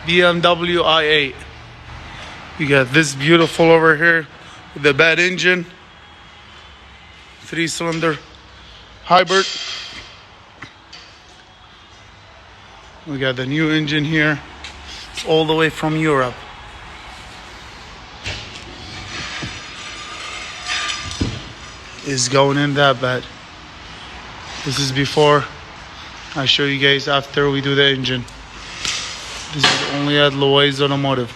BMW i8. You got this beautiful over here with the bad engine, 3-cylinder hybrid. We got the new engine here. It's all the way from Europe. Is going in that bad. This is before. I'll show you guys after we do the engine. This is only at Loaiza Automotive.